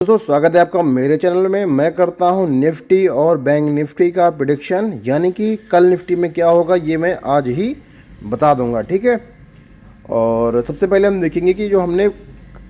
दोस्तों स्वागत है आपका मेरे चैनल में। मैं करता हूं निफ्टी और बैंक निफ्टी का प्रेडिक्शन, यानी कि कल निफ्टी में क्या होगा ये मैं आज ही बता दूंगा, ठीक है। और सबसे पहले हम देखेंगे कि जो हमने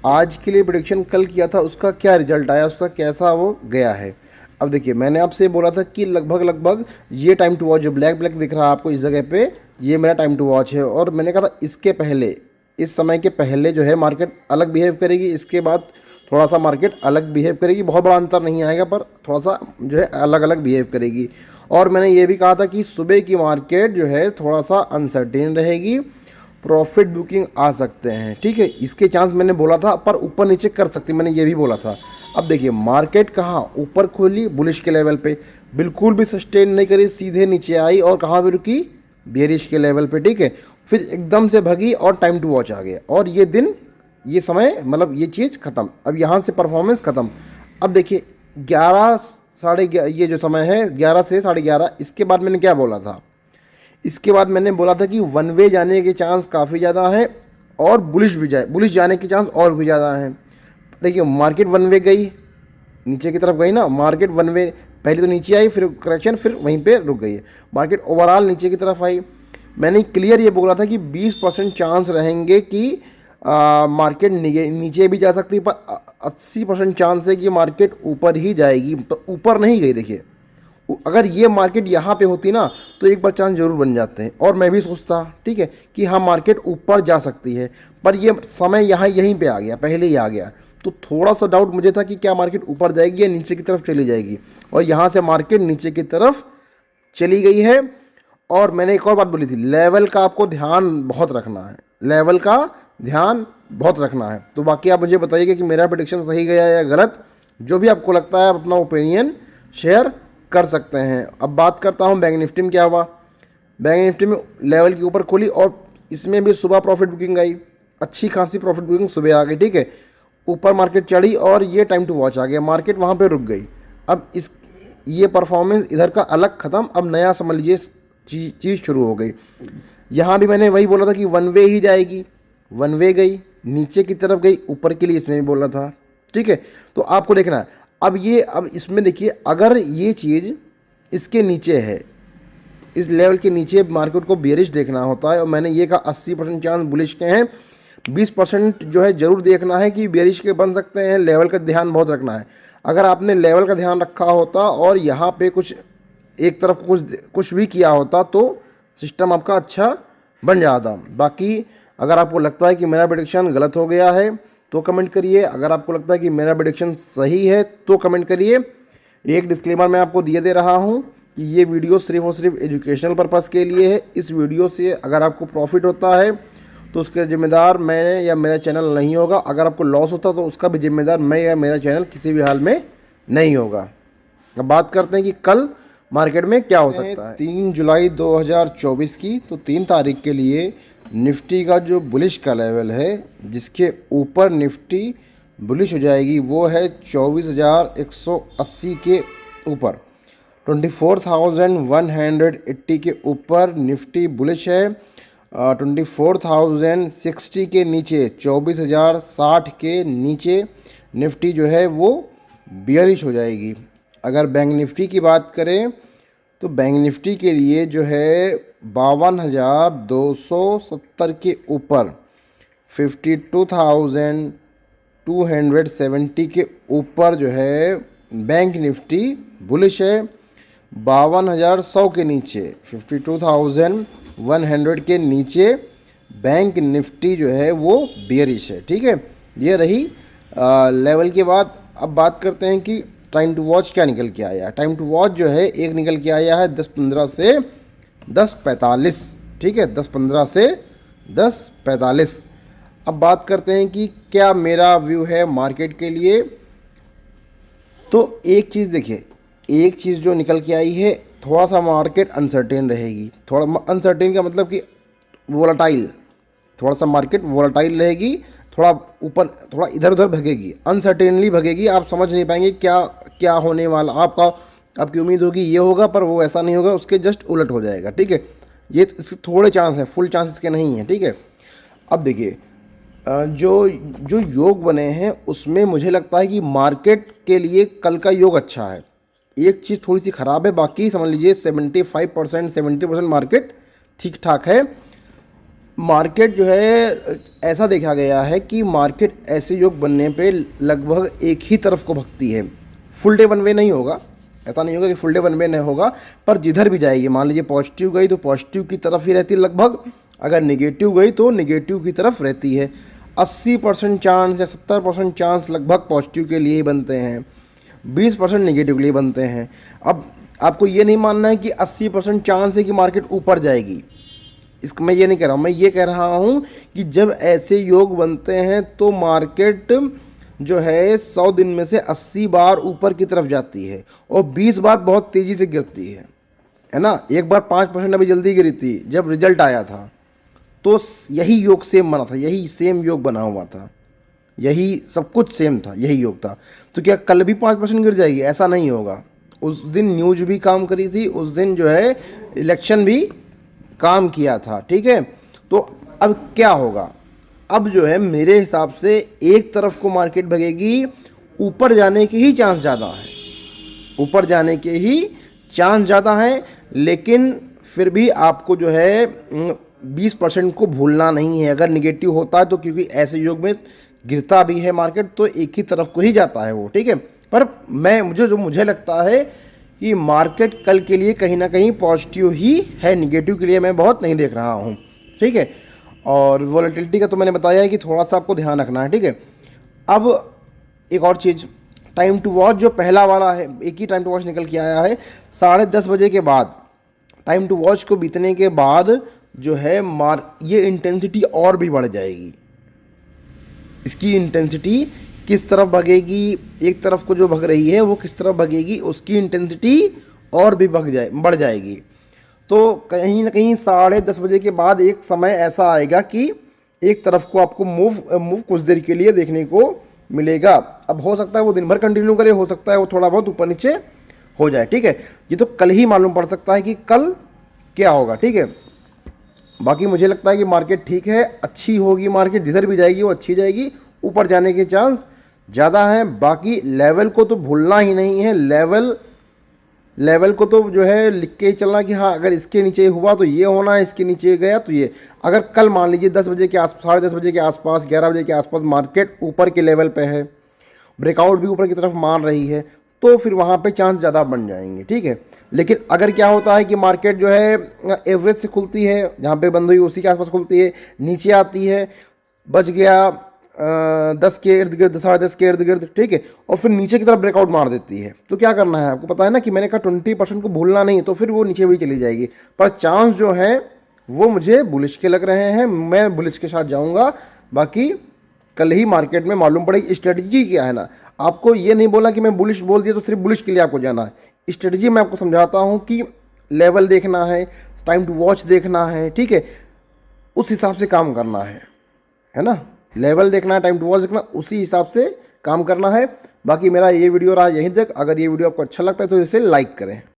आज के लिए प्रेडिक्शन कल किया था उसका क्या रिजल्ट आया, उसका कैसा वो गया है। अब देखिए, मैंने आपसे बोला था कि लगभग ये टाइम टू वॉच जो ब्लैक ब्लैक दिख रहा है आपको इस जगह पे, ये मेरा टाइम टू वॉच है। और मैंने कहा था इसके पहले, इस समय के पहले जो है मार्केट अलग बिहेव करेगी, इसके बाद थोड़ा सा मार्केट अलग बिहेव करेगी। बहुत बड़ा अंतर नहीं आएगा पर थोड़ा सा जो है अलग अलग बिहेव करेगी। और मैंने ये भी कहा था कि सुबह की मार्केट जो है थोड़ा सा अनसर्टेन रहेगी, प्रॉफिट बुकिंग आ सकते हैं, ठीक है। इसके चांस मैंने बोला था, पर ऊपर नीचे कर सकती, मैंने ये भी बोला था। अब देखिए मार्केट कहाँ ऊपर खोली, बुलिश के लेवल पे, बिल्कुल भी सस्टेन नहीं करी, सीधे नीचे आई और कहाँ पे रुकी, बेरिश के लेवल पे, ठीक है। फिर एकदम से भगी और टाइम टू वॉच आ गया और ये दिन, ये समय, मतलब ये चीज़ ख़त्म। अब यहाँ से परफॉर्मेंस ख़त्म। अब देखिए 11 साढ़े ये जो समय है 11 से 11:30, इसके बाद मैंने क्या बोला था, इसके बाद मैंने बोला था कि वन वे जाने के चांस काफ़ी ज़्यादा है और बुलिश जाने के चांस और भी ज़्यादा हैं। देखिए मार्केट वन वे गई, नीचे की तरफ गई ना मार्केट वन वे, पहले तो नीचे आई फिर करेक्शन, फिर वहीं पे रुक गई है मार्केट, ओवरऑल नीचे की तरफ आई। मैंने क्लियर ये बोला था कि 20% चांस रहेंगे कि मार्केट नीचे भी जा सकती है, पर 80% चांस है कि मार्केट ऊपर ही जाएगी। तो ऊपर नहीं गई, देखिए अगर ये मार्केट यहाँ पे होती ना तो एक बार चांस जरूर बन जाते हैं। और मैं भी सोचता, ठीक है, कि हाँ मार्केट ऊपर जा सकती है, पर ये समय यहाँ यहीं पे आ गया, पहले ही आ गया। तो थोड़ा सा डाउट मुझे था कि क्या मार्केट ऊपर जाएगी या नीचे की तरफ चली जाएगी, और यहाँ से मार्केट नीचे की तरफ चली गई है। और मैंने एक और बात बोली थी, लेवल का आपको ध्यान बहुत रखना है, लेवल का ध्यान बहुत रखना है। तो बाकी आप मुझे बताइएगा कि मेरा प्रेडिक्शन सही गया या गलत, जो भी आपको लगता है आप अपना ओपिनियन शेयर कर सकते हैं। अब बात करता हूँ बैंक निफ्टी में क्या हुआ। बैंक निफ्टी में लेवल के ऊपर खुली और इसमें भी सुबह प्रॉफिट बुकिंग आई, अच्छी खासी प्रॉफिट बुकिंग सुबह आ गई, ठीक है। ऊपर मार्केट चढ़ी और ये टाइम टू वॉच आ गया, मार्केट वहाँ पे रुक गई। अब इस ये परफॉर्मेंस इधर का अलग ख़त्म, अब नया समझ लीजिए चीज़ शुरू हो गई। यहाँ भी मैंने वही बोला था कि वन वे ही जाएगी, वन वे गई, नीचे की तरफ गई, ऊपर के लिए इसमें भी बोला था, ठीक है। तो आपको देखना है अब इसमें देखिए, अगर ये चीज़ इसके नीचे है, इस लेवल के नीचे मार्केट को बेरिश देखना होता है, और मैंने ये कहा 80% चांस बुलिश के हैं, 20% जो है ज़रूर देखना है कि बेरिश के बन सकते हैं। लेवल का ध्यान बहुत रखना है। अगर आपने लेवल का ध्यान रखा होता और यहाँ पे कुछ एक तरफ कुछ भी किया होता तो सिस्टम आपका अच्छा बन जाता। बाकी अगर आपको लगता है कि मेरा प्रेडिक्शन गलत हो गया है तो कमेंट करिए, अगर आपको लगता है कि मेरा प्रेडिक्शन सही है तो कमेंट करिए। एक डिस्क्लेमर मैं आपको दिए दे रहा हूँ कि ये वीडियो सिर्फ और सिर्फ एजुकेशनल पर्पज़ के लिए है। इस वीडियो से अगर आपको प्रॉफिट होता है तो उसके जिम्मेदार मैं या मेरा चैनल नहीं होगा, अगर आपको लॉस होता तो उसका भी जिम्मेदार मैं या मेरा चैनल किसी भी हाल में नहीं होगा। अब बात करते हैं कि कल मार्केट में क्या हो सकता है। 3 जुलाई 2024 की, तो 3 तारीख के लिए निफ्टी का जो बुलिश का लेवल है जिसके ऊपर निफ्टी बुलिश हो जाएगी वो है 24,180 के ऊपर, 24,180 के ऊपर निफ्टी बुलिश है। 24,060 के नीचे, 24,060 के नीचे निफ्टी जो है वो बियरिश हो जाएगी। अगर बैंक निफ्टी की बात करें तो बैंक निफ्टी के लिए जो है 52,270 के ऊपर, 52,270 के ऊपर जो है बैंक निफ्टी बुलिश है। 52,100 के नीचे, 52,100 के नीचे बैंक निफ्टी जो है वो बेरिश है, ठीक है। ये रही लेवल के बाद। अब बात करते हैं कि टाइम टू वॉच क्या निकल के आया। टाइम टू वॉच जो है एक निकल के आया है 10:15 से 10:45, ठीक है, 10:15 से 10:45। अब बात करते हैं कि क्या मेरा व्यू है मार्केट के लिए। तो एक चीज़ देखिए, एक चीज़ जो निकल के आई है, थोड़ा सा मार्केट अनसर्टेन रहेगी। थोड़ा अनसर्टेन का मतलब कि वोलाटाइल, थोड़ा सा मार्केट वोलाटाइल रहेगी, थोड़ा ऊपर थोड़ा इधर उधर भगेगी, अनसर्टेनली भगेगी। आप समझ नहीं पाएंगे क्या क्या होने वाला। आपकी उम्मीद होगी ये होगा, पर वो ऐसा नहीं होगा, उसके जस्ट उलट हो जाएगा, ठीक है। ये इसके थोड़े चांस हैं, फुल चांस इसके नहीं हैं, ठीक है। अब देखिए जो जो योग बने हैं उसमें मुझे लगता है कि मार्केट के लिए कल का योग अच्छा है। एक चीज़ थोड़ी सी ख़राब है, बाकी समझ लीजिए 75% 70% मार्केट ठीक ठाक है। मार्केट जो है ऐसा देखा गया है कि मार्केट ऐसे योग बनने पे लगभग एक ही तरफ को भगती है। फुल डे वन वे नहीं होगा, ऐसा नहीं होगा कि फुल डे वन वे नहीं होगा, पर जिधर भी जाएगी, मान लीजिए पॉजिटिव गई तो पॉजिटिव की तरफ ही रहती है लगभग, अगर नेगेटिव गई तो नेगेटिव की तरफ रहती है। 80% चांस या 70% चांस लगभग पॉजिटिव के लिए ही बनते हैं, 20% नेगेटिव के लिए बनते हैं। अब आपको ये नहीं मानना है कि 80% चांस है कि मार्केट ऊपर जाएगी, इसका मैं ये नहीं कह रहा हूँ। मैं ये कह रहा हूँ कि जब ऐसे योग बनते हैं तो मार्केट जो है 100 दिन में से 80 बार ऊपर की तरफ जाती है और 20 बार बहुत तेज़ी से गिरती है ना। एक बार 5% अभी जल्दी गिरी थी जब रिजल्ट आया था, तो यही योग सेम बना था, यही सेम योग बना हुआ था, यही सब कुछ सेम था, यही योग था। तो क्या कल भी 5% गिर जाएगी? ऐसा नहीं होगा। उस दिन न्यूज भी काम करी थी, उस दिन जो है इलेक्शन भी काम किया था, ठीक है। तो अब क्या होगा? अब जो है मेरे हिसाब से एक तरफ को मार्केट भगेगी, ऊपर जाने के ही चांस ज़्यादा है, ऊपर जाने के ही चांस ज़्यादा है। लेकिन फिर भी आपको जो है 20% को भूलना नहीं है अगर निगेटिव होता है तो, क्योंकि ऐसे योग में गिरता भी है मार्केट तो एक ही तरफ को ही जाता है वो, ठीक है। पर मुझे लगता है कि मार्केट कल के लिए कहीं ना कहीं पॉजिटिव ही है, निगेटिव के लिए मैं बहुत नहीं देख रहा हूँ, ठीक है। और वॉलेटिलिटी का तो मैंने बताया है कि थोड़ा सा आपको ध्यान रखना है, ठीक है। अब एक और चीज़, टाइम टू वॉच जो पहला वाला है, एक ही टाइम टू वॉच निकल के आया है 10:30 बजे के बाद। टाइम टू वॉच को बीतने के बाद जो है ये इंटेंसिटी और भी बढ़ जाएगी। इसकी इंटेंसिटी किस तरफ भगेगी, एक तरफ को जो भग रही है वो किस तरफ भगेगी, उसकी इंटेंसिटी और भी बढ़ जाएगी। तो कहीं ना कहीं 10:30 बजे के बाद एक समय ऐसा आएगा कि एक तरफ को आपको मूव कुछ देर के लिए देखने को मिलेगा। अब हो सकता है वो दिन भर कंटिन्यू करे, हो सकता है वो थोड़ा बहुत ऊपर नीचे हो जाए, ठीक है। ये तो कल ही मालूम पड़ सकता है कि कल क्या होगा, ठीक है। बाकी मुझे लगता है कि मार्केट ठीक है, अच्छी होगी मार्केट, जिधर भी जाएगी वो अच्छी जाएगी, ऊपर जाने के चांस ज़्यादा हैं। बाकी लेवल को तो भूलना ही नहीं है, लेवल को तो जो है लिख के ही चलना कि हाँ अगर इसके नीचे हुआ तो ये होना है, इसके नीचे गया तो ये। अगर कल मान लीजिए 10 बजे के आस 10:30 बजे के आसपास, 11 बजे के आसपास मार्केट ऊपर के लेवल पे है, ब्रेकआउट भी ऊपर की तरफ मान रही है, तो फिर वहाँ पे चांस ज़्यादा बन जाएंगे, ठीक है। लेकिन अगर क्या होता है कि मार्केट जो है एवरेज से खुलती है, जहाँ पे बंद हुई उसी के आसपास खुलती है, नीचे आती है, बच गया 10 के इर्द गिर्द, 10:30 के इर्द गिर्द, ठीक है, और फिर नीचे की तरफ ब्रेकआउट मार देती है, तो क्या करना है आपको पता है ना कि मैंने कहा 20% को भूलना नहीं, तो फिर वो नीचे भी चली जाएगी। पर चांस जो है वो मुझे बुलिश के लग रहे हैं, मैं बुलिश के साथ जाऊँगा। बाकी कल ही मार्केट में मालूम पड़ेगी स्ट्रेटजी क्या है ना। आपको ये नहीं बोला कि मैं बुलिश बोल दिया तो सिर्फ बुलिश के लिए आपको जाना है। स्ट्रेटजी मैं आपको समझाता हूँ कि लेवल देखना है, टाइम टू वॉच देखना है, ठीक है, उस हिसाब से काम करना है ना। लेवल देखना है, टाइम टू वॉच देखना, उसी हिसाब से काम करना है। बाकी मेरा ये वीडियो रहा यहीं तक। अगर ये वीडियो आपको अच्छा लगता है तो इसे लाइक करें।